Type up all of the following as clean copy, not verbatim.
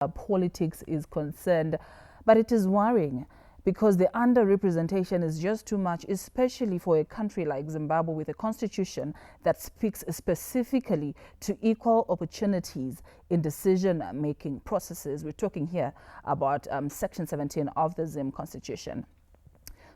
politics is concerned, but it is worrying because the underrepresentation is just too much, especially for a country like Zimbabwe with a constitution that speaks specifically to equal opportunities in decision-making processes. We're talking here about Section 17 of the Zim Constitution.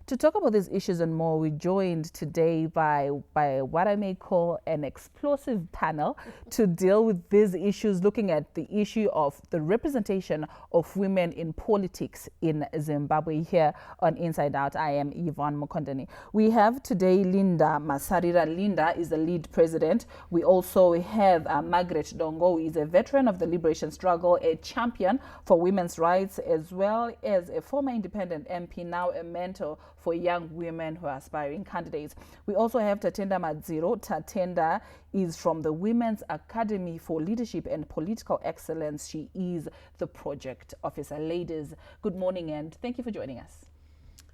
To talk about these issues and more, we're joined today by what I may call an explosive panel to deal with these issues, looking at the issue of the representation of women in politics in Zimbabwe. Here on Inside Out, I am Yvonne Mukondani. We have today Linda Masarira. Linda is the lead president. We also have Margaret Dongo, who is a veteran of the liberation struggle, a champion for women's rights, as well as a former independent MP, now a mentor for young women who are aspiring candidates. We also have Tatenda Madziro. Tatenda is from the Women's Academy for Leadership and Political Excellence. She is the project officer. Ladies, good morning and thank you for joining us.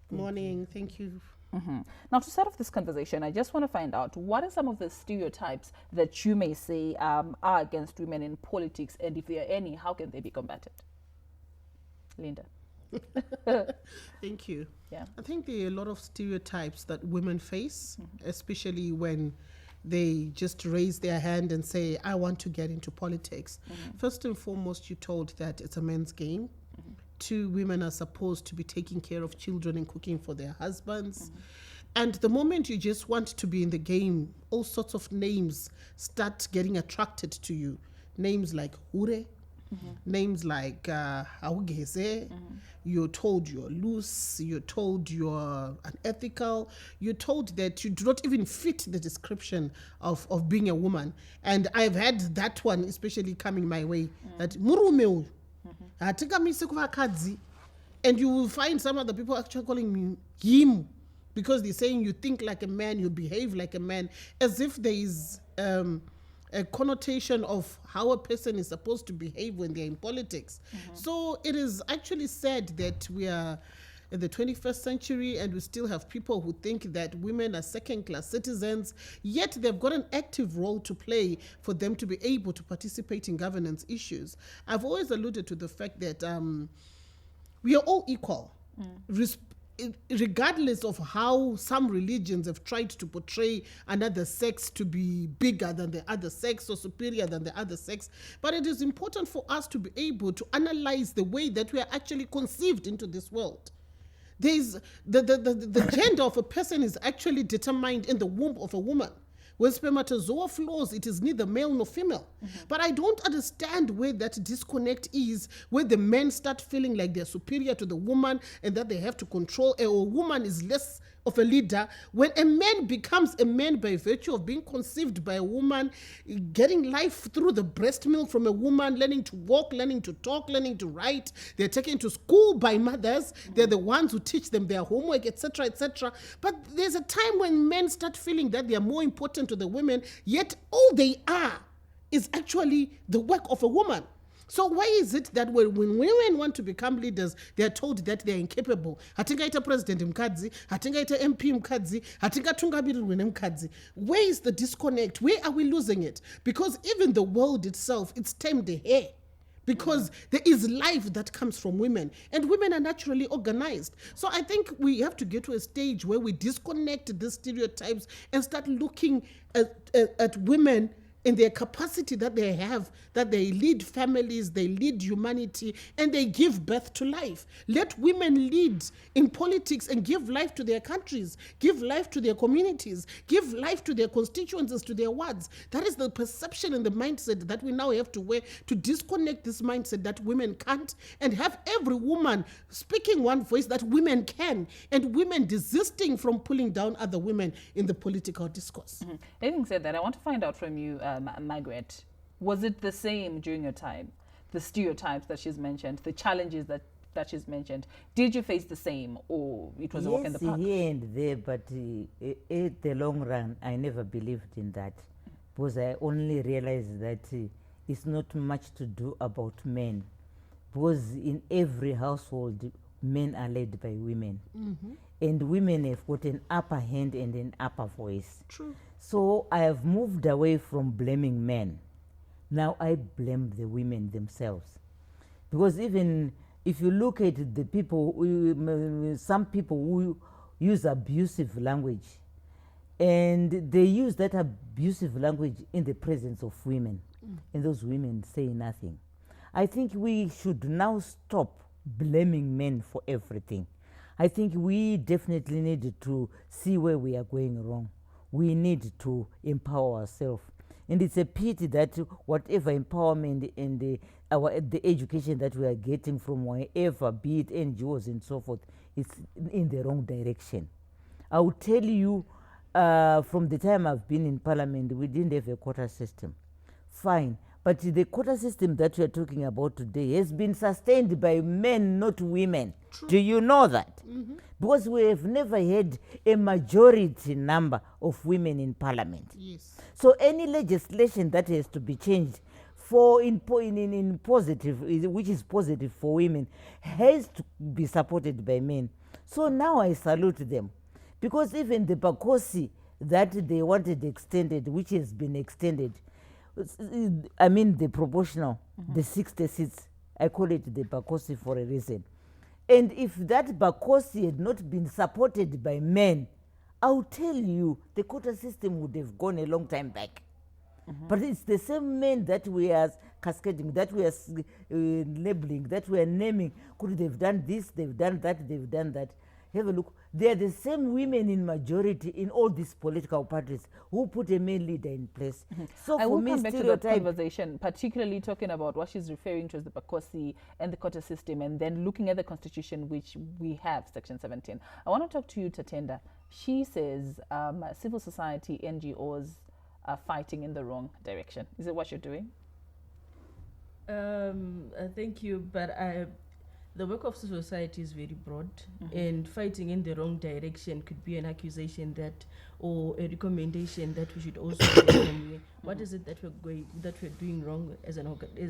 Morning, thank you. Now, to start off this conversation, I just want to find out, what are some of the stereotypes that you may say are against women in politics, and if there are any, how can they be combated? Linda. Thank you. Yeah. I think there are a lot of stereotypes that women face, especially when they just raise their hand and say, I want to get into politics. First and foremost, you're told that it's a men's game. Two, women are supposed to be taking care of children and cooking for their husbands. And the moment you just want to be in the game, all sorts of names start getting attracted to you. Names like Hure, names like Augeze, you're told you're loose, you're told you're unethical, you're told that you do not even fit the description of being a woman. And I've had that one especially coming my way, that Murumeu, and you will find some other people actually calling me him, because they're saying you think like a man, you behave like a man, as if there is a connotation of how a person is supposed to behave when they're in politics. So it is actually sad that we are in the 21st century and we still have people who think that women are second-class citizens, yet they've got an active role to play for them to be able to participate in governance issues. I've always alluded to the fact that we are all equal, regardless of how some religions have tried to portray another sex to be bigger than the other sex or superior than the other sex. But it is important for us to be able to analyze the way that we are actually conceived into this world. There's the gender of a person is actually determined in the womb of a woman. When spermatozoa flows, it is neither male nor female. But I don't understand where that disconnect is, where the men start feeling like they're superior to the woman and that they have to control, or a woman is less of a leader. When a man becomes a man by virtue of being conceived by a woman, getting life through the breast milk from a woman, learning to walk, learning to talk, learning to write, they're taken to school by mothers, they're the ones who teach them their homework, etc., etc. But there's a time when men start feeling that they are more important to the women, yet all they are is actually the work of a woman. So why is it that when women want to become leaders, they are told that they are incapable? Hatingaita president mukadzi, hatingaita MP mukadzi, hatingatungamiriri nemukadzi. Where is the disconnect? Where are we losing it? Because even the world itself, it's tamed here. Because there is life that comes from women, and women are naturally organized. So I think we have to get to a stage where we disconnect the stereotypes and start looking at women in their capacity that they have, that they lead families, they lead humanity, and they give birth to life. Let women lead in politics and give life to their countries, give life to their communities, give life to their constituencies, to their wards. That is the perception and the mindset that we now have to wear to disconnect this mindset that women can't, and have every woman speaking one voice that women can, and women desisting from pulling down other women in the political discourse. Having said that, I want to find out from you, Margaret, was it the same during your time? The stereotypes that she's mentioned, the challenges that she's mentioned, did you face the same, or it was a walk in the park? Yes, here and there, but at the long run, I never believed in that, because I only realized that it's not much to do about men, because in every household, men are led by women. And women have got an upper hand and an upper voice. True. So I have moved away from blaming men. Now I blame the women themselves. Because even if you look at the people, some people who use abusive language, and they use that abusive language in the presence of women, and those women say nothing. I think we should now stop blaming men for everything. I think we definitely need to see where we are going wrong. We need to empower ourselves. And it's a pity that whatever empowerment and the education that we are getting from wherever, be it NGOs and so forth, is in the wrong direction. I will tell you, from the time I've been in Parliament, we didn't have a quota system. Fine. But the quota system that we are talking about today has been sustained by men, not women. True. Do you know that? Because we have never had a majority number of women in Parliament. Yes. So any legislation that has to be changed for in positive, which is positive for women, has to be supported by men. So now I salute them, because even the Bakosi that they wanted extended, which has been extended, I mean the proportional, the 60 seats, I call it the Bakosi for a reason. And if that Bakosi had not been supported by men, I'll tell you, the quota system would have gone a long time back. But it's the same men that we are cascading, that we are labeling, that we are naming. Could they've done this, they've done that, they've done that. Have a look. They are the same women in majority in all these political parties who put a male leader in place. So I for will me, come back to that stereotype. conversation, particularly talking about what she's referring to as the Bakosi and the quota system, and then looking at the constitution, which we have, Section 17. I want to talk to you, Tatenda. She says civil society NGOs are fighting in the wrong direction. Is it what you're doing? Thank you, but the work of civil society is very broad, and fighting in the wrong direction could be an accusation that, or a recommendation that we should also do. What is it that we're doing wrong as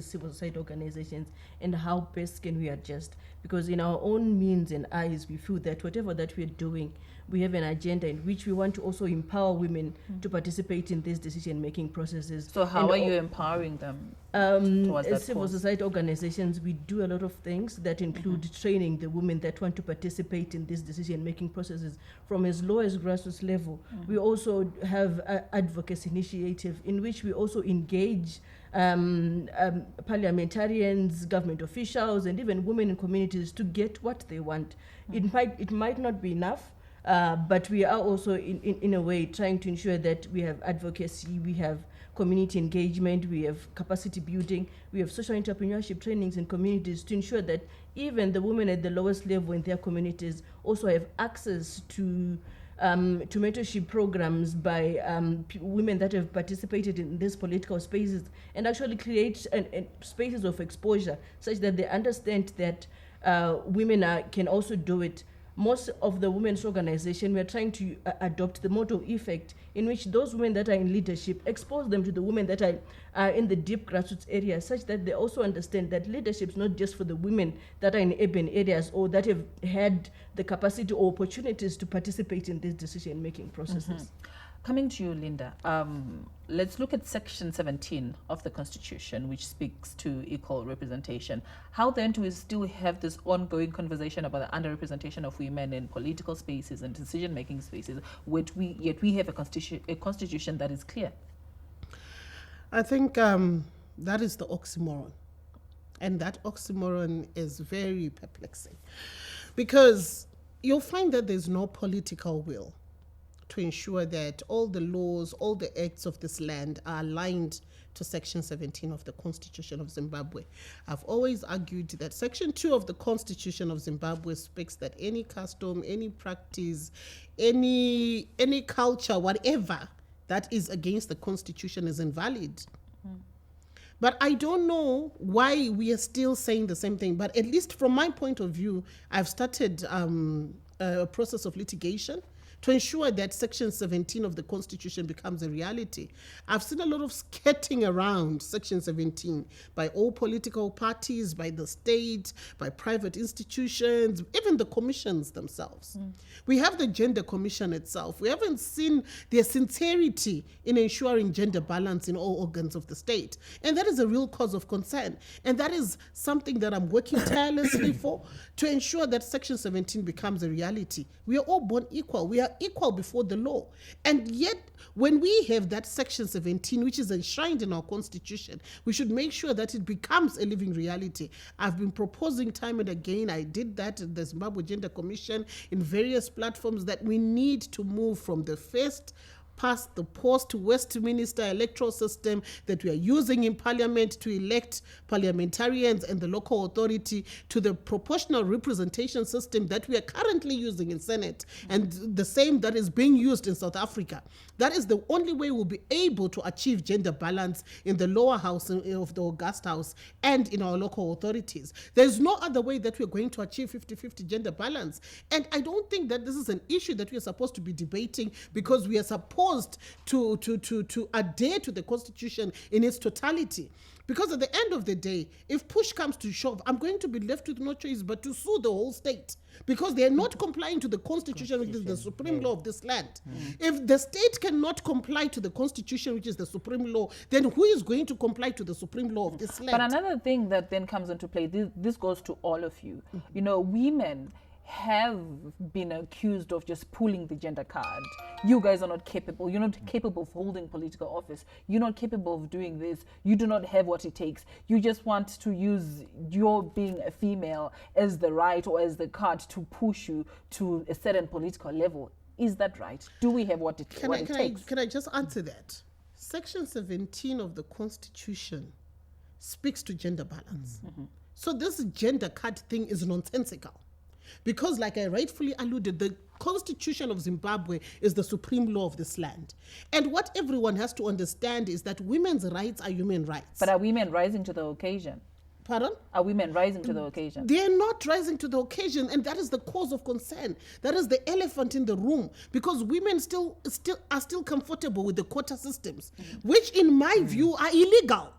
civil society organizations, and how best can we adjust? Because in our own means and eyes, we feel that whatever that we're doing, we have an agenda in which we want to also empower women to participate in these decision-making processes. So how are you empowering them towards that as civil cause? society organizations, we do a lot of things that include training the women that want to participate in these decision-making processes from as low as grassroots level. We also have advocacy initiative in which we also engage parliamentarians, government officials, and even women in communities to get what they want. It might not be enough, but we are also in a way trying to ensure that we have advocacy, we have community engagement, we have capacity building, we have social entrepreneurship trainings in communities to ensure that even the women at the lowest level in their communities also have access to mentorship programs by women that have participated in these political spaces, and actually create spaces of exposure such that they understand that women can also do it. Most of the women's organization, we're trying to adopt the model effect in which those women that are in leadership, expose them to the women that are in the deep grassroots areas, such that they also understand that leadership is not just for the women that are in urban areas or that have had the capacity or opportunities to participate in these decision-making processes. Coming to you, Linda, let's look at Section 17 of the Constitution, which speaks to equal representation. How then do we still have this ongoing conversation about the underrepresentation of women in political spaces and decision-making spaces, yet we have a constitution that is clear? I think that is the oxymoron. And that oxymoron is very perplexing. Because you'll find that there's no political will to ensure that all the laws, all the acts of this land are aligned to Section 17 of the Constitution of Zimbabwe. I've always argued that Section 2 of the Constitution of Zimbabwe speaks that any custom, any practice, any culture, whatever that is against the Constitution is invalid. But I don't know why we are still saying the same thing. But at least from my point of view, I've started a process of litigation to ensure that Section 17 of the Constitution becomes a reality. I've seen a lot of skirting around Section 17 by all political parties, by the state, by private institutions, even the commissions themselves. We have the Gender Commission itself. We haven't seen their sincerity in ensuring gender balance in all organs of the state. And that is a real cause of concern. And that is something that I'm working tirelessly for, to ensure that Section 17 becomes a reality. We are all born equal. We are equal before the law. And yet, when we have that Section 17, which is enshrined in our Constitution, we should make sure that it becomes a living reality. I've been proposing time and again, I did that at the Zimbabwe Gender Commission in various platforms, that we need to move from the first past the post-Westminster electoral system that we are using in Parliament to elect parliamentarians and the local authority, to the proportional representation system that we are currently using in Senate, and the same that is being used in South Africa. That is the only way we'll be able to achieve gender balance in the lower house of the August House and in our local authorities. There's no other way that we're going to achieve 50-50 gender balance. And I don't think that this is an issue that we are supposed to be debating, because we are supposed to adhere to the Constitution in its totality. Because at the end of the day, if push comes to shove, I'm going to be left with no choice but to sue the whole state, because they are not complying to the Constitution, which is the supreme law of this land. If the state cannot comply to the Constitution, which is the supreme law, then who is going to comply to the supreme law of this land? But another thing that then comes into play, this goes to all of you. You know, women have been accused of just pulling the gender card. You guys are not capable. You're not capable of holding political office. You're not capable of doing this. You do not have what it takes. You just want to use your being a female as the right or as the card to push you to a certain political level. Is that right? Do we have what it takes? Can I just answer that? Section 17 of the Constitution speaks to gender balance. So this gender card thing is nonsensical. Because, like I rightfully alluded, the Constitution of Zimbabwe is the supreme law of this land. And what everyone has to understand is that women's rights are human rights. But are women rising to the occasion? Pardon? Are women rising to the occasion? They're not rising to the occasion, and that is the cause of concern. That is the elephant in the room, because women are still comfortable with the quota systems, which in my view are illegal.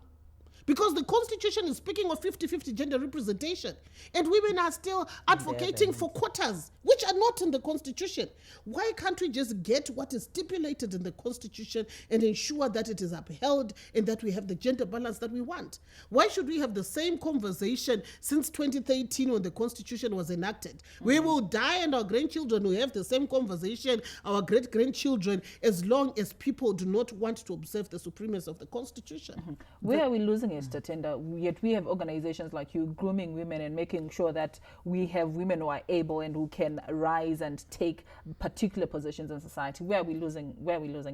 Because the Constitution is speaking of 50-50 gender representation, and women are still advocating for quotas, which are not in the Constitution. Why can't we just get what is stipulated in the Constitution and ensure that it is upheld and that we have the gender balance that we want? Why should we have the same conversation since 2013 when the Constitution was enacted? We will die and our grandchildren will have the same conversation, our great-grandchildren, as long as people do not want to observe the supremacy of the Constitution. Where are we losing it, Tatenda? Yet we have organizations like you grooming women and making sure that we have women who are able and who can rise and take particular positions in society. Where are we losing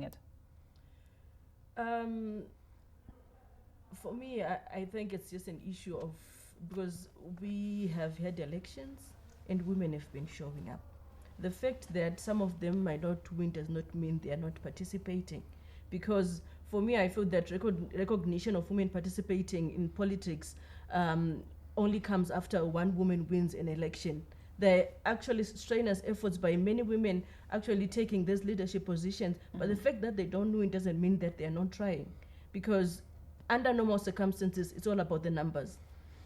it? For me, I think it's just an issue of, because we have had elections and women have been showing up. The fact that some of them might not win does not mean they are not participating. Because for me, I feel that recognition of women participating in politics only comes after one woman wins an election. There are actually strenuous efforts by many women actually taking these leadership positions, but the fact that they don't win doesn't mean that they're not trying. Because under normal circumstances, it's all about the numbers.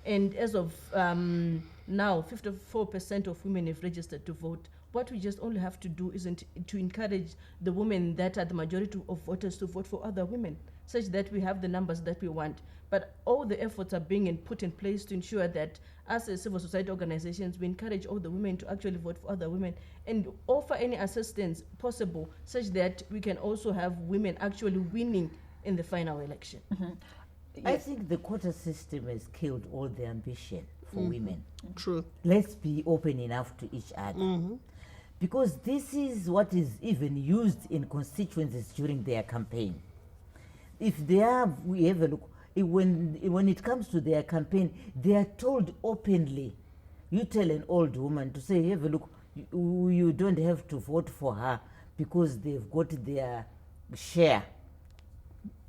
And as of now, 54% of women have registered to vote. What we just only have to do is to encourage the women that are the majority of voters to vote for other women, such that we have the numbers that we want. But all the efforts are being put in place to ensure that as a civil society organizations, we encourage all the women to actually vote for other women and offer any assistance possible, such that we can also have women actually winning in the final election. I think the quota system has killed all the ambition for women. True. Let's be open enough to each other. Because this is what is even used in constituencies during their campaign. If we have a look, when it comes to their campaign, they are told openly. You tell an old woman to say, have a look, you don't have to vote for her because they've got their share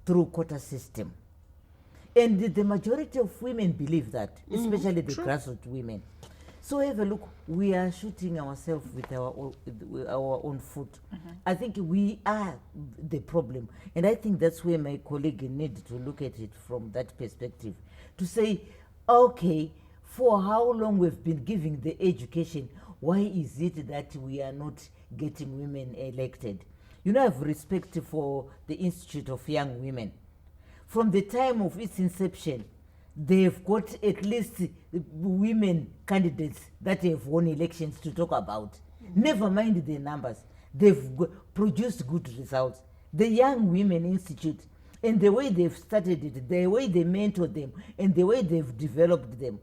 through quota system. And the majority of women believe that, especially the grassroots women. So have a look, we are shooting ourselves with our own foot. I think we are the problem. And I think that's where my colleague needs to look at it from that perspective. To say, okay, for how long we've been giving the education, why is it that we are not getting women elected? You know, I have respect for the Institute of Young Women. From the time of its inception, they've got at least women candidates that have won elections to talk about. Never mind the numbers. They've produced good results. The Young Women Institute, and the way they've started it, the way they mentor them, and the way they've developed them.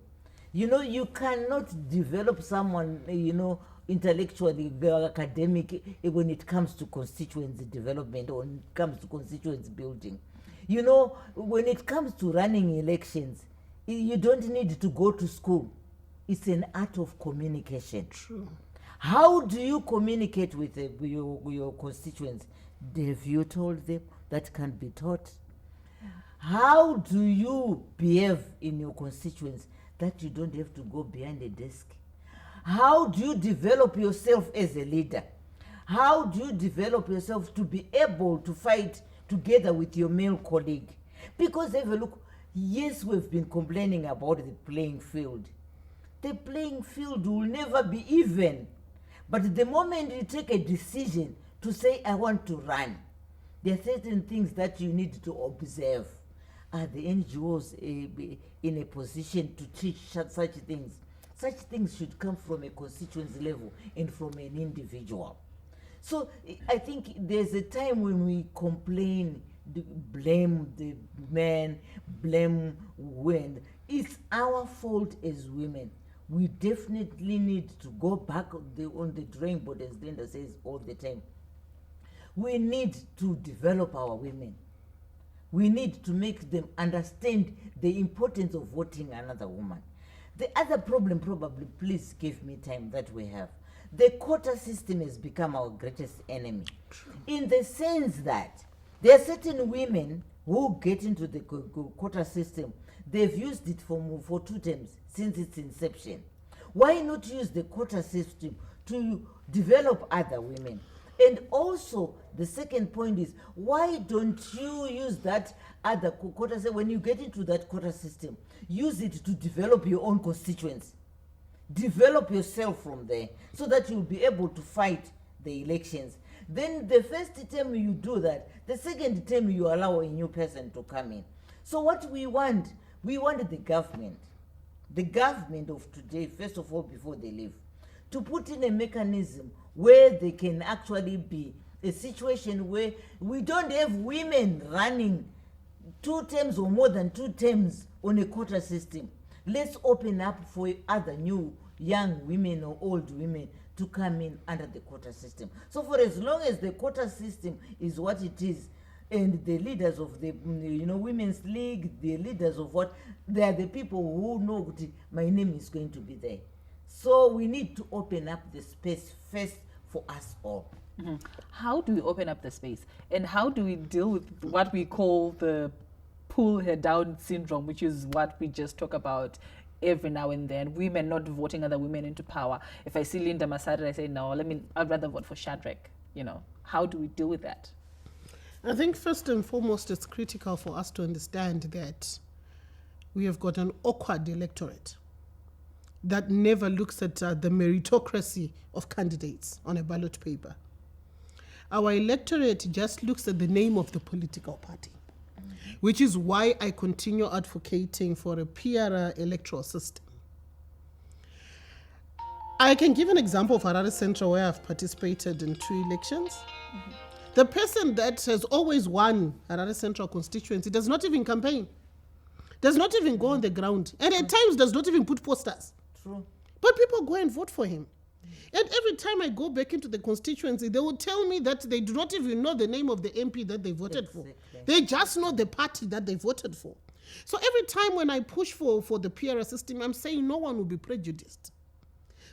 You know, you cannot develop someone, you know, intellectually, academic, when it comes to constituency development or when it comes to constituency building. You know, when it comes to running elections, you don't need to go to school. It's an art of communication. True. How do you communicate with your constituents? Have you told them? That can be taught. How do you behave in your constituents that you don't have to go behind a desk? How do you develop yourself as a leader? How do you develop yourself to be able to fight together with your male colleague? Because have a look, yes, we've been complaining about the playing field. The playing field will never be even. But the moment you take a decision to say, I want to run, there are certain things that you need to observe. Are the NGOs in a position to teach such things? Such things should come from a constituency level and from an individual. So I think there's a time when we complain, blame the men, blame women. It's our fault as women. We definitely need to go back on the drawing board, as Linda says all the time. We need to develop our women. We need to make them understand the importance of voting another woman. The other problem, probably, please give me time, that we have. The quota system has become our greatest enemy. In the sense that there are certain women who get into the quota system. They've used it for 2 terms since its inception. Why not use the quota system to develop other women? And also, the second point is, why don't you use that other quota system? When you get into that quota system, use it to develop your own constituents. Develop yourself from there so that you'll be able to fight the elections. Then the first term you do that, the second term you allow a new person to come in. So what we want the government of today, first of all, before they leave, to put in a mechanism where they can actually be a situation where we don't have women running 2 terms or more than 2 terms on a quota system. Let's open up for other new young women or old women to come in under the quota system. So for as long as the quota system is what it is, and the leaders of the women's league, the leaders of what, they are the people who know my name is going to be there. So we need to open up the space first for us all. Mm-hmm. How do we open up the space? And how do we deal with what we call the pull her down syndrome, which is what we just talk about every now and then, women not voting other women into power? If I see Linda Masada, I say, no, I'd rather vote for Shadrach. How do we deal with that? I think first and foremost, it's critical for us to understand that we have got an awkward electorate that never looks at the meritocracy of candidates on a ballot paper. Our electorate just looks at the name of the political party, which is why I continue advocating for a PR electoral system. I can give an example of Harare Central, where I've participated in 2 elections. Mm-hmm. The person that has always won Harare Central constituency does not even campaign, does not even go on the ground, and at times does not even put posters. True. But people go and vote for him. And every time I go back into the constituency, they will tell me that they do not even know the name of the MP that they voted for. They just know the party that they voted for. So every time when I push for the PR system, I'm saying no one will be prejudiced.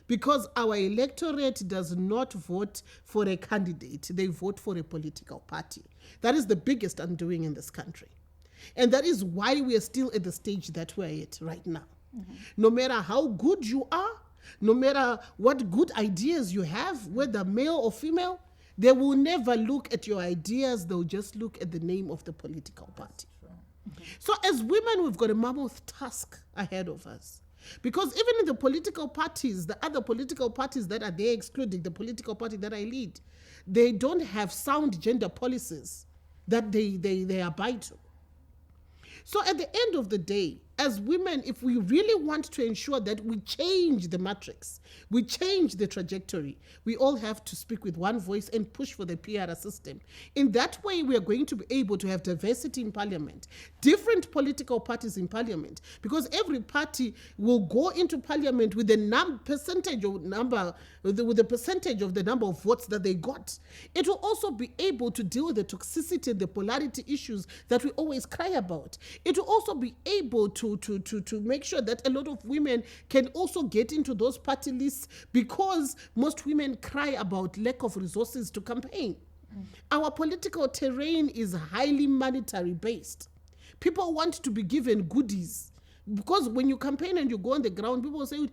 Because our electorate does not vote for a candidate, they vote for a political party. That is the biggest undoing in this country. And that is why we are still at the stage that we're at right now. Mm-hmm. No matter how good you are, no matter what good ideas you have, whether male or female, they will never look at your ideas. They'll just look at the name of the political party. So as women, we've got a mammoth task ahead of us. Because even in the political parties, the other political parties that are there, excluding the political party that I lead, they don't have sound gender policies that they abide to. So at the end of the day, as women, if we really want to ensure that we change the matrix, we change the trajectory, we all have to speak with one voice and push for the PR system. In that way, we are going to be able to have diversity in parliament, different political parties in parliament, because every party will go into parliament with the percentage of the number of votes that they got. It will also be able to deal with the toxicity, the polarity issues that we always cry about. It will also be able to make sure that a lot of women can also get into those party lists, because most women cry about lack of resources to campaign. Our political terrain is highly monetary based. People want to be given goodies, because when you campaign and you go on the ground, people say,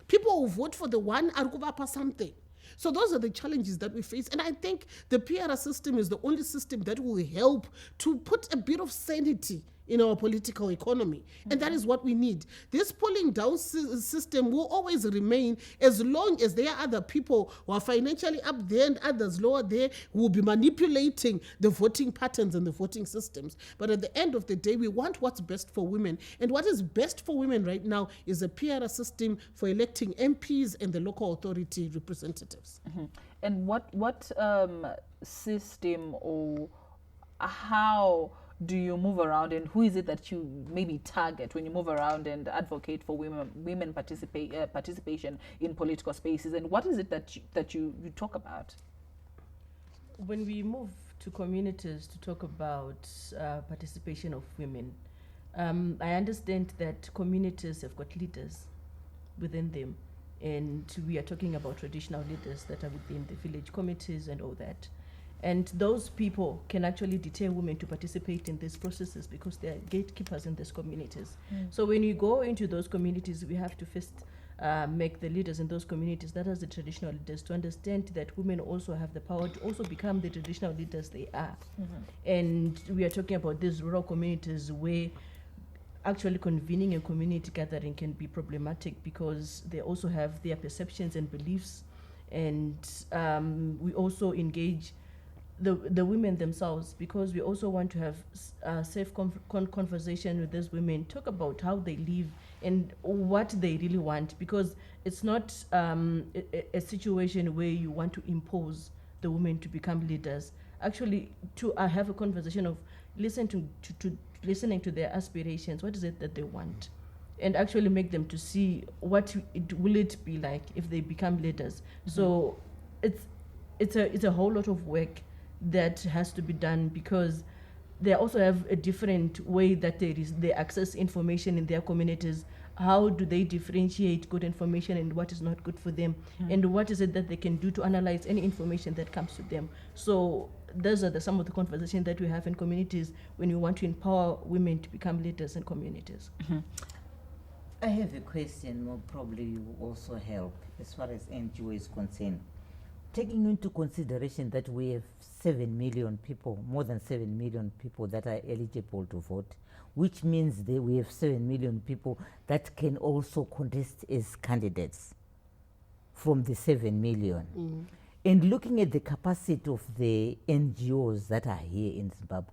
people will vote for the one arukuvapa something. So those are the challenges that we face. And I think the PR system is the only system that will help to put a bit of sanity in our political economy. And that is what we need. This pulling down system will always remain as long as there are other people who are financially up there and others lower there who will be manipulating the voting patterns and the voting systems. But at the end of the day, we want what's best for women. And what is best for women right now is a PR system for electing MPs and the local authority representatives. And what system or how do you move around, and who is it that you maybe target when you move around and advocate for women participation in political spaces, and what is it that you talk about? When we move to communities to talk about participation of women, I understand that communities have got leaders within them, and we are talking about traditional leaders that are within the village committees and all that. And those people can actually deter women to participate in these processes because they are gatekeepers in these communities. So when you go into those communities, we have to first make the leaders in those communities, that is the traditional leaders, to understand that women also have the power to also become the traditional leaders they are. And we are talking about these rural communities where actually convening a community gathering can be problematic because they also have their perceptions and beliefs. And we also engage the women themselves, because we also want to have a safe conversation with these women, talk about how they live and what they really want, because it's not a situation where you want to impose the women to become leaders. Actually, to have a conversation of listening to their aspirations, what is it that they want, and actually make them to see what will it be like if they become leaders. So it's a whole lot of work that has to be done, because they also have a different way that they access information in their communities. How do they differentiate good information and what is not good for them? And what is it that they can do to analyze any information that comes to them? So those are some of the conversations that we have in communities when we want to empower women to become leaders in communities. I have a question, will probably also help as far as NGO is concerned. Taking into consideration that we have 7 million people, more than 7 million people that are eligible to vote, which means that we have 7 million people that can also contest as candidates from the 7 million. And looking at the capacity of the NGOs that are here in Zimbabwe,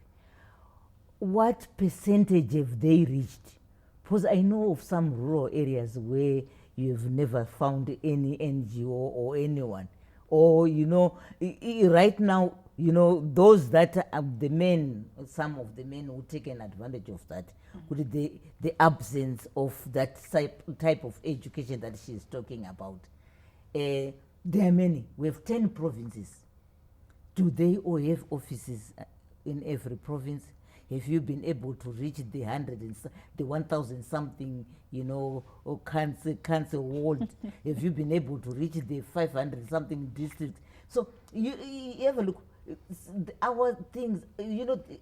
what percentage have they reached? Because I know of some rural areas where you've never found any NGO or anyone. Or, right now, those that are the men, some of the men who taken advantage of that, with the absence of that type of education that she's talking about. There are many. We have 10 provinces. Do they all have offices in every province? Have you been able to reach the 1,000 something, or council ward? Have you been able to reach the 500 something districts? So you have a look. Our things,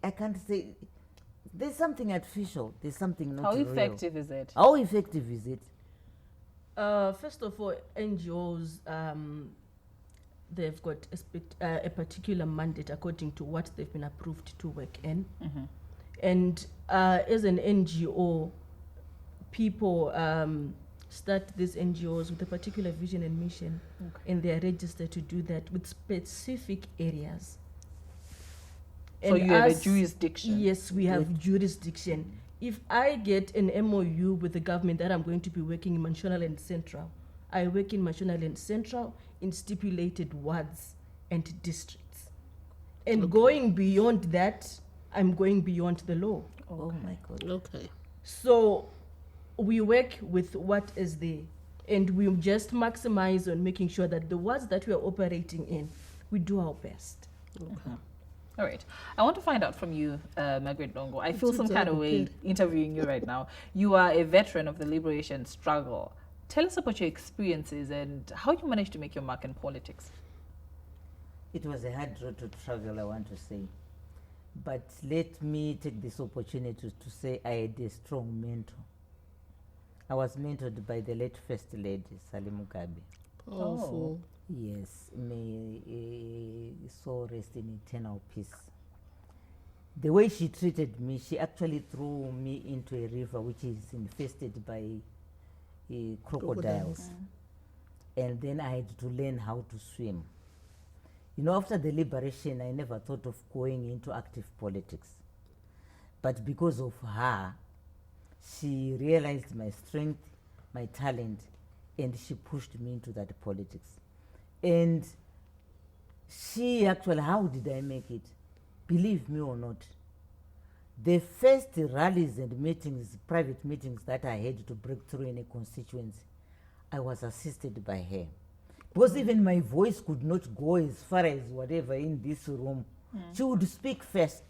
I can't say There's something artificial. There's something not How real. effective is it? How effective is it? First of all, NGOs, they've got a particular mandate according to what they've been approved to work in. And as an NGO, people start these NGOs with a particular vision and mission, and they are registered to do that with specific areas. So And you have a us- jurisdiction. Yes, we have jurisdiction. If I get an MOU with the government that I'm going to be working in Mashonaland Central, I work in Mashonaland Central in stipulated wards and districts. And going beyond that, I'm going beyond the law. Oh my God. Okay. So we work with what is there, and we just maximize on making sure that the wards that we are operating in, we do our best. All right. I want to find out from you, Margaret Longo. I feel some kind of way interviewing you right now. You are a veteran of the liberation struggle. Tell us about your experiences and how you managed to make your mark in politics. It was a hard road to travel, I want to say. But let me take this opportunity to say I had a strong mentor. I was mentored by the late First Lady, Sally Mugabe. Powerful. Yes, may soul rest in eternal peace. The way she treated me, she actually threw me into a river which is infested by crocodiles. And then I had to learn how to swim. You know, after the liberation, I never thought of going into active politics. But because of her, she realized my strength, my talent, and she pushed me into that politics. And she actually, how did I make it? Believe me or not, the first rallies and meetings, private meetings that I had to break through in a constituency, I was assisted by her. Because even my voice could not go as far as whatever in this room. She would speak first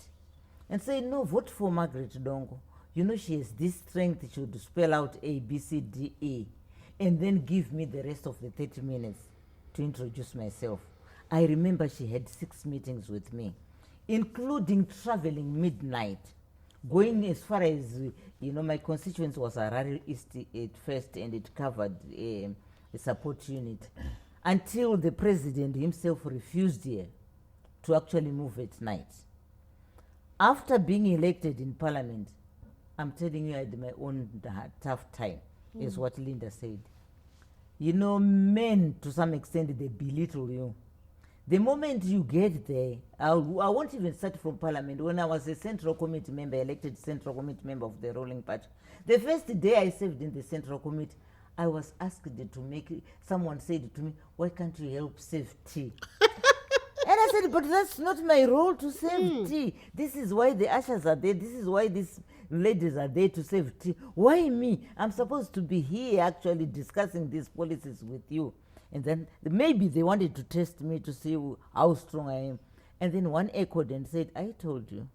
and say, no, vote for Margaret Dongo. You know, she has this strength. She would spell out A, B, C, D, E, and then give me the rest of the 30 minutes to introduce myself. I remember she had 6 meetings with me, including traveling midnight, going as far as, you know, my constituency was Harare East at first, and it covered a support unit, until the president himself refused here to actually move at night. After being elected in parliament, I'm telling you, I had my own tough time, is what Linda said. You know, men, to some extent, they belittle you. The moment you get there, I won't even start from parliament. When I was a central committee member, elected central committee member of the ruling party, the first day I served in the central committee, I was asked to make, someone said to me, why can't you help save tea? And I said, but that's not my role to save tea. This is why the ushers are there. This is why these ladies are there to save tea. Why me? I'm supposed to be here actually discussing these policies with you. And then maybe they wanted to test me to see how strong I am. And then one echoed and said, I told you,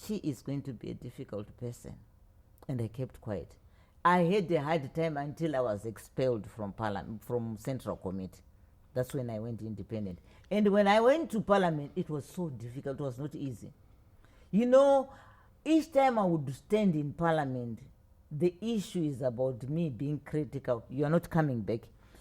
she is going to be a difficult person. And I kept quiet. I had a hard time until I was expelled from parliament, from central committee. That's when I went independent. And when I went to parliament, it was so difficult. It was not easy. You know, each time I would stand in parliament, the issue is about me being critical. You are not coming back.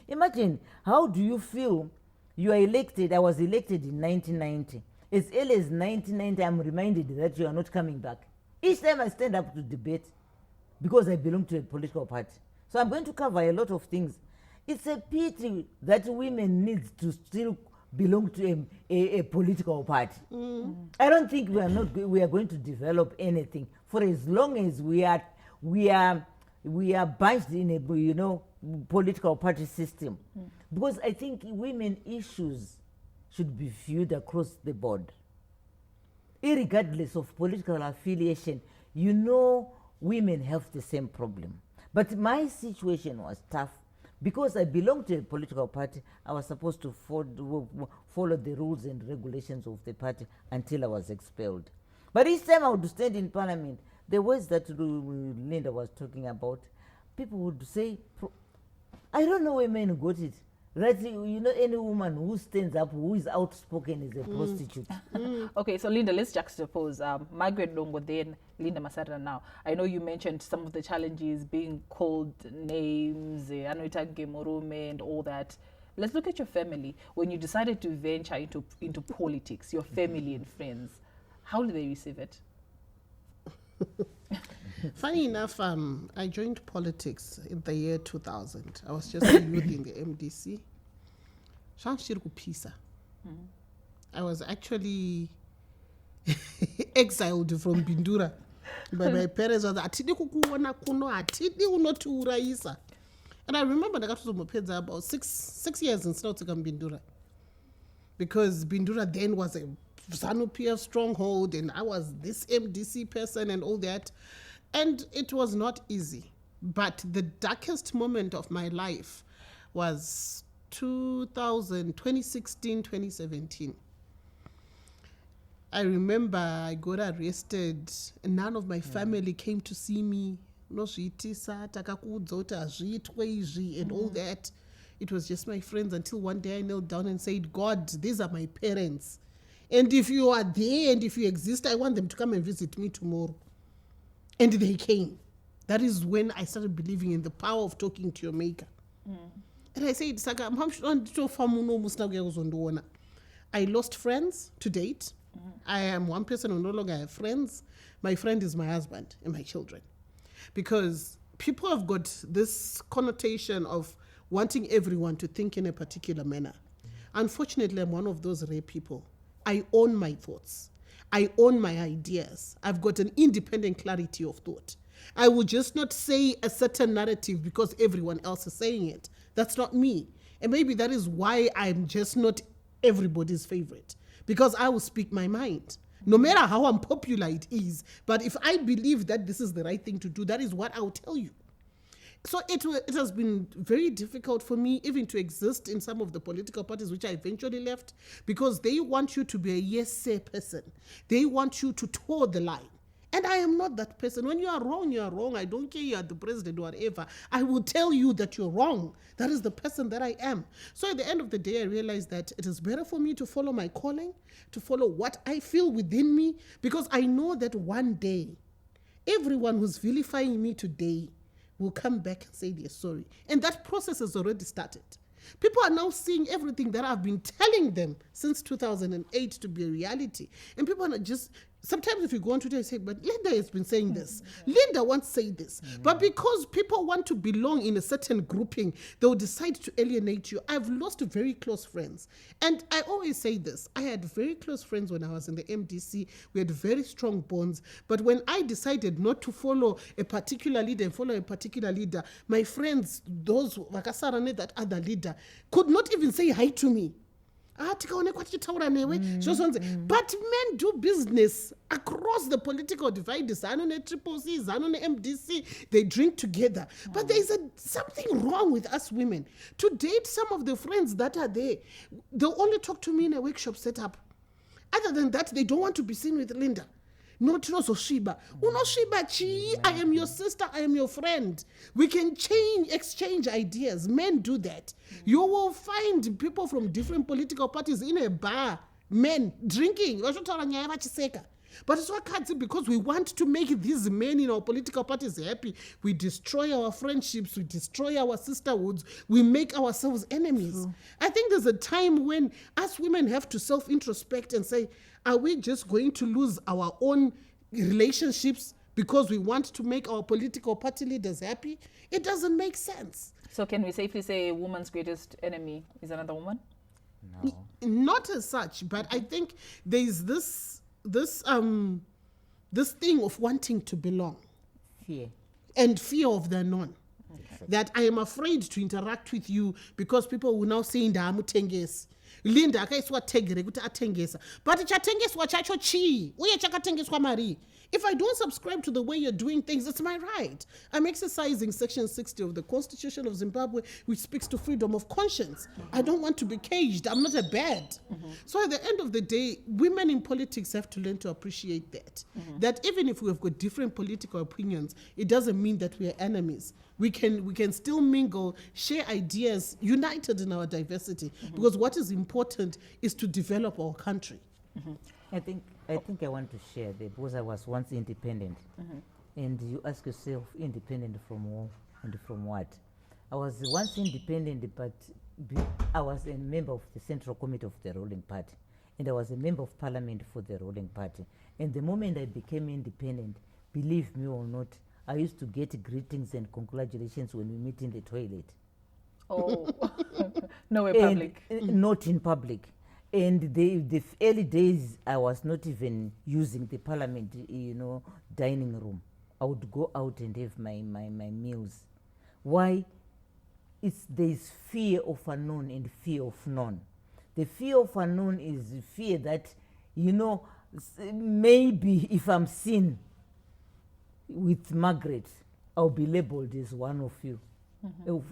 Imagine, how do you feel? You are elected. I was elected in 1990. As early as 1990, I'm reminded that you are not coming back. Each time I stand up to debate, because I belong to a political party. So I'm going to cover a lot of things. It's a pity that women need to still belong to a political party. I don't think we are going to develop anything for as long as we are bunched in a, you know, political party system. Because I think women issues should be viewed across the board, irregardless of political affiliation. You know, women have the same problem. But my situation was tough. Because I belonged to a political party, I was supposed to follow the rules and regulations of the party until I was expelled. But each time I would stand in parliament, the words that Linda was talking about, people would say, I don't know where men got it. That, any woman who stands up, who is outspoken is a prostitute. Okay, so Linda, let's juxtapose Margaret Longo then, Linda Masara now. I know you mentioned some of the challenges, being called names, Anuita Gemorume and all that. Let's look at your family. When you decided to venture into politics, your family and friends, how did they receive it? Funny enough, I joined politics in the year 2000. I was just a youth in the MDC. I was actually exiled from Bindura. But my parents were like, and I remember I got to Mopedza about six years in South Bindura. Because Bindura then was a ZANU-PF stronghold, and I was this MDC person and all that. And it was not easy. But the darkest moment of my life was 2016, 2017. I remember I got arrested. None of my family came to see me. And all that. It was just my friends until one day I knelt down and said, God, these are my parents. And if you are there and if you exist, I want them to come and visit me tomorrow. And they came. That is when I started believing in the power of talking to your maker. And I said, I lost friends to date. I am one person who no longer have friends. My friend is my husband and my children. Because people have got this connotation of wanting everyone to think in a particular manner. Unfortunately, I'm one of those rare people. I own my thoughts. I own my ideas. I've got an independent clarity of thought. I will just not say a certain narrative because everyone else is saying it. That's not me. And maybe that is why I'm just not everybody's favorite. Because I will speak my mind. No matter how unpopular it is. But if I believe that this is the right thing to do, that is what I will tell you. So it has been very difficult for me even to exist in some of the political parties which I eventually left, because they want you to be a yes-say person. They want you to toe the line. And I am not that person. When you are wrong, you are wrong. I don't care you are the president or whatever. I will tell you that you're wrong. That is the person that I am. So at the end of the day, I realized that it is better for me to follow my calling, to follow what I feel within me, because I know that one day, everyone who's vilifying me today will come back and say they're sorry. And that process has already started. People are now seeing everything that I've been telling them since 2008 to be a reality. And people are just, sometimes if you go on Twitter and say, but Linda has been saying this. Linda won't say this. But because people want to belong in a certain grouping, they'll decide to alienate you. I've lost very close friends. And I always say this. I had very close friends when I was in the MDC. We had very strong bonds. But when I decided not to follow a particular leader and follow a particular leader, my friends, those Vakasarane, that other leader, could not even say hi to me. But men do business across the political divide. Triple C, MDC, they drink together. But there is something wrong with us women. To date, some of the friends that are there, they'll only talk to me in a workshop setup. Other than that, they don't want to be seen with Linda. Not Shiba. Shiba chi, I am your sister, I am your friend. We can exchange ideas. Men do that. You will find people from different political parties in a bar, men drinking. But it's what because we want to make these men in our political parties happy. We destroy our friendships, we destroy our sisterhoods, we make ourselves enemies. True. I think there's a time when us women have to self-introspect and say, are we just going to lose our own relationships because we want to make our political party leaders happy? It doesn't make sense. So can we safely say a woman's greatest enemy is another woman? No. Not as such, but I think there's this thing of wanting to belong. Fear. And fear of the unknown. Okay. That I am afraid to interact with you because people will now say ndamutenges. Linda akaiswa tegere kuti atengesa. But chatengeswa chacho chi? Uye chakatengeswa mari. If I don't subscribe to the way you're doing things, it's my right. I'm exercising Section 60 of the Constitution of Zimbabwe, which speaks to freedom of conscience. I don't want to be caged. I'm not a bird. So at the end of the day, women in politics have to learn to appreciate that. That even if we have got different political opinions, it doesn't mean that we are enemies. We can still mingle, share ideas, united in our diversity, because what is important is to develop our country. I think I want to share that because I was once independent, and you ask yourself, independent from who and from what? I was once independent, but I was a member of the Central Committee of the ruling party, and I was a member of Parliament for the ruling party. And the moment I became independent, believe me or not, I used to get greetings and congratulations when we meet in the toilet. Oh, nowhere public. Not in public. And the early days, I was not even using the Parliament, dining room. I would go out and have my meals. Why? There is fear of unknown and fear of known. The fear of unknown is fear that, maybe if I'm seen with Margaret, I'll be labeled as one of you.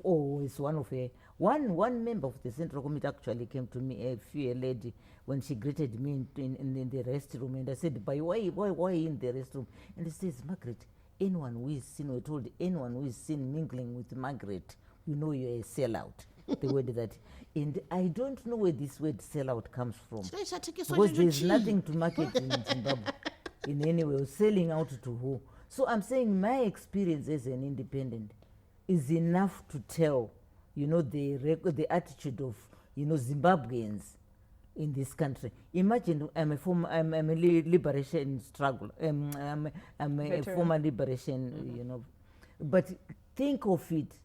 Or as one of her. One member of the Central Committee actually came to me, a lady, when she greeted me in the restroom, and I said, "But why in the restroom?" And she says, "Margaret, anyone who is seen," we told anyone who is seen mingling with Margaret, you're a sellout. The word that, and I don't know where this word sellout comes from, because there's nothing to market in Zimbabwe in any way, selling out to who. So I'm saying my experience as an independent is enough to tell, the attitude of, Zimbabweans in this country. Imagine I'm a liberation struggle. I'm a former liberation, But think of it,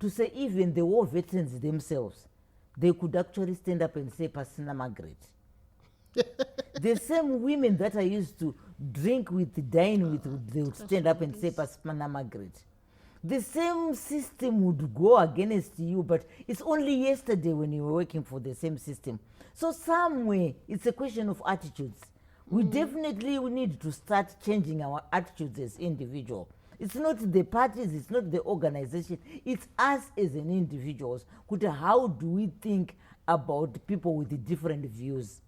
to say even the war veterans themselves, they could actually stand up and say, "Pasina Margaret." The same women that I used to drink with, dine with, they would stand up and say, "Pasina Margaret." The same system would go against you, but it's only yesterday when you were working for the same system. So somewhere, it's a question of attitudes. We definitely need to start changing our attitudes as individuals. It's not the parties, it's not the organization, it's us as an individuals. How do we think about people with different views?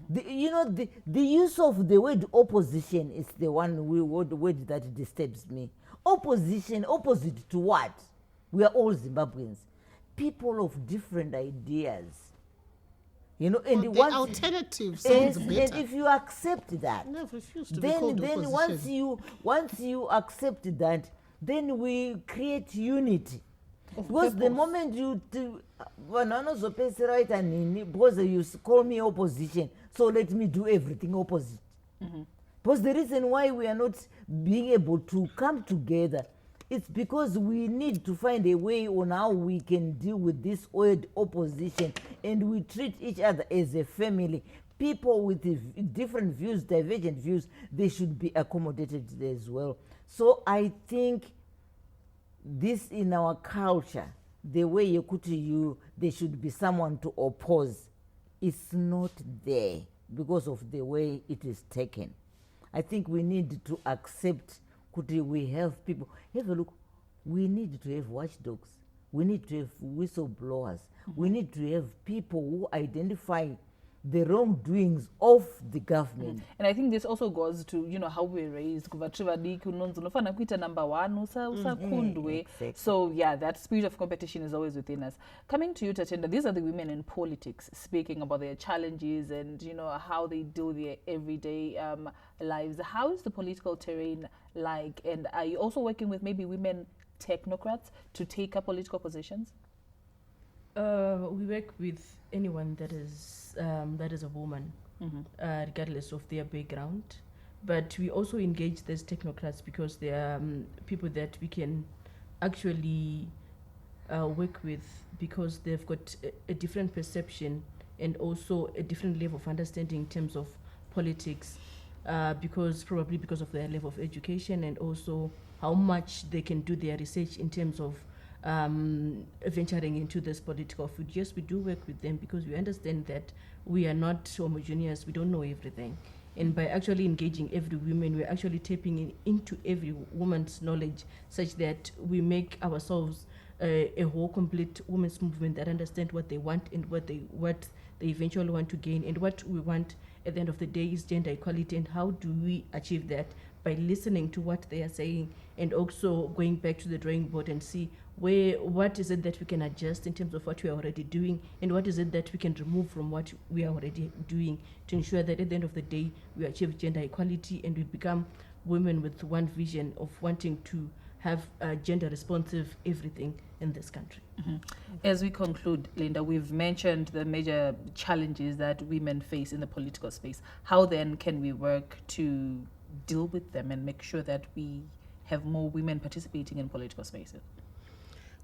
The use of the word opposition is the word that disturbs me. Opposition, opposite to what? We are all Zimbabweans, people of different ideas. And the alternative sounds better. And if you accept that, then once you accept that, then we create unity. Because the moment because you call me opposition, so let me do everything opposite. Because the reason why we are not being able to come together, it's because we need to find a way on how we can deal with this word opposition, and we treat each other as a family. People with different views, divergent views, they should be accommodated as well. So I think this in our culture, the way there should be someone to oppose, it's not there because of the way it is taken. I think we need to accept, we have people, have a look, we need to have watchdogs, we need to have whistleblowers, we need to have people who identify the wrongdoings of the government. And I think this also goes to, how we're raised. Exactly. So yeah, that spirit of competition is always within us. Coming to you, Tatenda, these are the women in politics speaking about their challenges and, how they do their everyday lives. How is the political terrain like? And are you also working with maybe women technocrats to take up political positions? We work with anyone that is a woman, regardless of their background. But we also engage these technocrats because they are people that we can actually work with because they've got a different perception and also a different level of understanding in terms of politics, because of their level of education and also how much they can do their research in terms of venturing into this political field. Yes, we do work with them because we understand that we are not homogeneous, we don't know everything. And by actually engaging every woman, we're actually tapping into every woman's knowledge, such that we make ourselves a whole complete women's movement that understand what they want and what they eventually want to gain. And what we want at the end of the day is gender equality. And how do we achieve that? By listening to what they are saying, and also going back to the drawing board and see what is it that we can adjust in terms of what we are already doing, and what is it that we can remove from what we are already doing, to ensure that at the end of the day we achieve gender equality and we become women with one vision of wanting to have gender responsive everything in this country. As we conclude, Linda, we've mentioned the major challenges that women face in the political space. How then can we work to deal with them and make sure that we have more women participating in political spaces?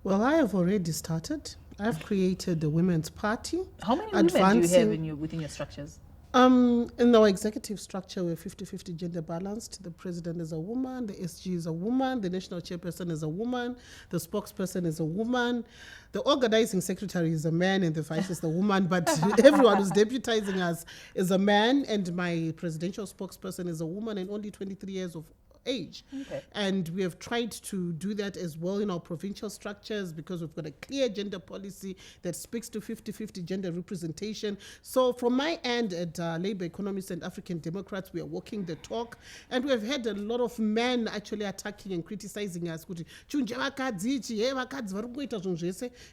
Well, I have already started. I've created the Women's Party. How many women do you have within your structures? In our executive structure, we're 50-50 gender balanced. The president is a woman, the SG is a woman, the national chairperson is a woman, the spokesperson is a woman, the organizing secretary is a man, and the vice is the woman, but everyone who's deputizing us is a man, and my presidential spokesperson is a woman and only 23 years of age. Okay. And we have tried to do that as well in our provincial structures, because we've got a clear gender policy that speaks to 50-50 gender representation. So from my end at Labour Economists and African Democrats, we are walking the talk, and we've had a lot of men actually attacking and criticizing us.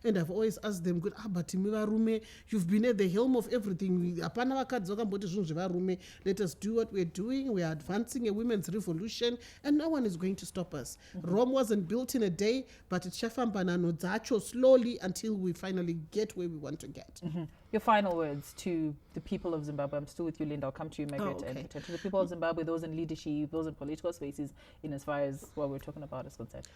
And I've always asked them, but you've been at the helm of everything. Let us do what we're doing. We are advancing a women's revolution, and no one is going to stop us. Rome wasn't built in a day, but it's slowly until we finally get where we want to get. Your final words to the people of Zimbabwe. I'm still with you, Linda. I'll come to you, Margaret. Okay. And to the people of Zimbabwe, those in leadership, those in political spaces, in as far as what we're talking about is concerned.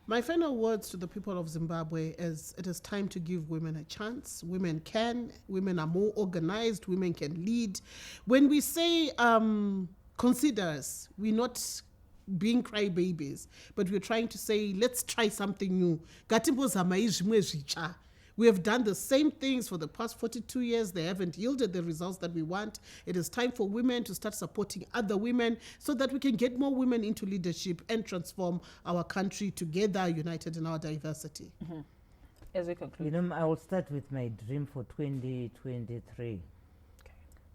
My final words to the people of Zimbabwe is it is time to give women a chance. Women can. Women are more organized. Women can lead. When we say consider us, we're not being crybabies, but we're trying to say, let's try something new. We have done the same things for the past 42 years. They haven't yielded the results that we want. It is time for women to start supporting other women so that we can get more women into leadership and transform our country together, united in our diversity. As we conclude. I will start with my dream for 2023. Okay.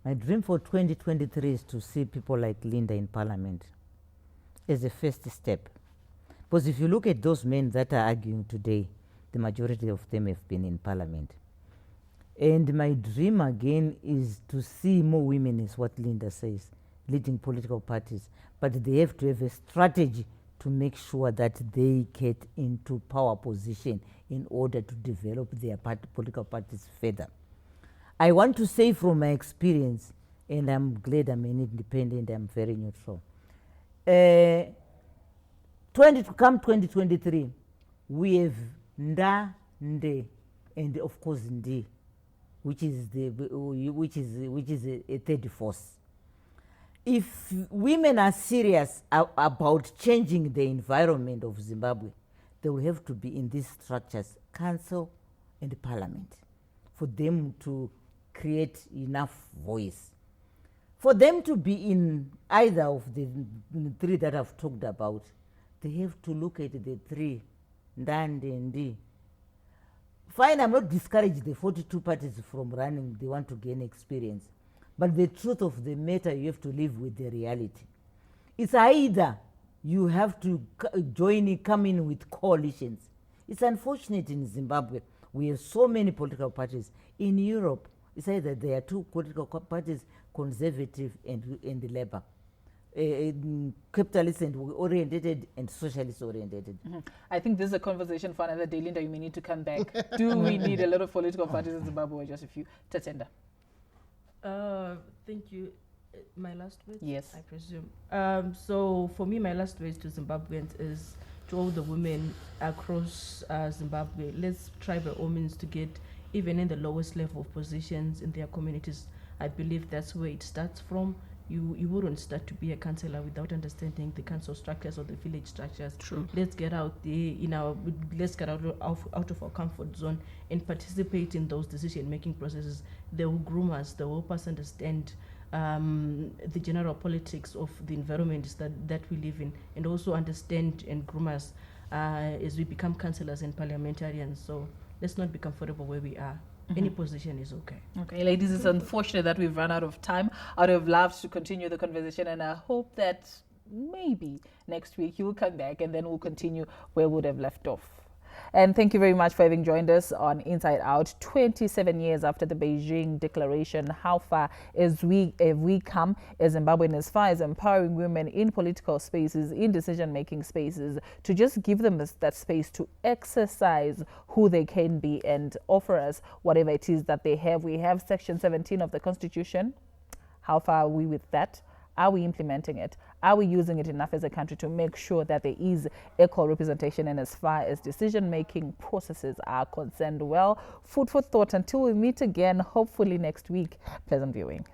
My dream for 2023 is to see people like Linda in Parliament as a first step. Because if you look at those men that are arguing today, the majority of them have been in Parliament. And my dream again is to see more women, is what Linda says, leading political parties. But they have to have a strategy to make sure that they get into power position in order to develop their political parties further. I want to say from my experience, and I'm glad I'm an independent, I'm very neutral. Come 2023, we have Nda, Nde, and of course Ndi, which is a third force. If women are serious about changing the environment of Zimbabwe, they will have to be in these structures, council and parliament, for them to create enough voice. For them to be in either of the three that I've talked about, they have to look at the three, Ndande and Ndi. Fine, I'm not discouraging the 42 parties from running, they want to gain experience. But the truth of the matter, you have to live with the reality. It's either you have to come in with coalitions. It's unfortunate in Zimbabwe, we have so many political parties. In Europe, it's either there are two political parties, conservative and Labour. Capitalist and oriented and socialist oriented. I think this is a conversation for another day. Linda, you may need to come back. Do we need a lot of political parties in Zimbabwe, or just a few? Tatenda. Thank you. My last words? Yes. I presume. So for me, my last words to Zimbabweans is to all the women across Zimbabwe, let's try by all means to get even in the lowest level of positions in their communities. I believe that's where it starts from. You wouldn't start to be a councillor without understanding the council structures or the village structures. True. Let's get out there, let's get out of our comfort zone and participate in those decision-making processes. They will groom us, they will help us understand the general politics of the environments that we live in, and also understand and groom us as we become councillors and parliamentarians. So let's not be comfortable where we are. Any position is okay. Okay, ladies, it's unfortunate that we've run out of time. I would have loved to continue the conversation, and I hope that maybe next week you will come back and then we'll continue where we would have left off. And thank you very much for having joined us on Inside Out. 27 years after the Beijing Declaration, how far have we come as Zimbabwean as far as empowering women in political spaces, in decision-making spaces, to just give them that space to exercise who they can be and offer us whatever it is that they have. We have Section 17 of the Constitution. How far are we with that? Are we implementing it? Are we using it enough as a country to make sure that there is equal representation? And as far as decision-making processes are concerned, well, food for thought until we meet again, hopefully next week. Pleasant viewing.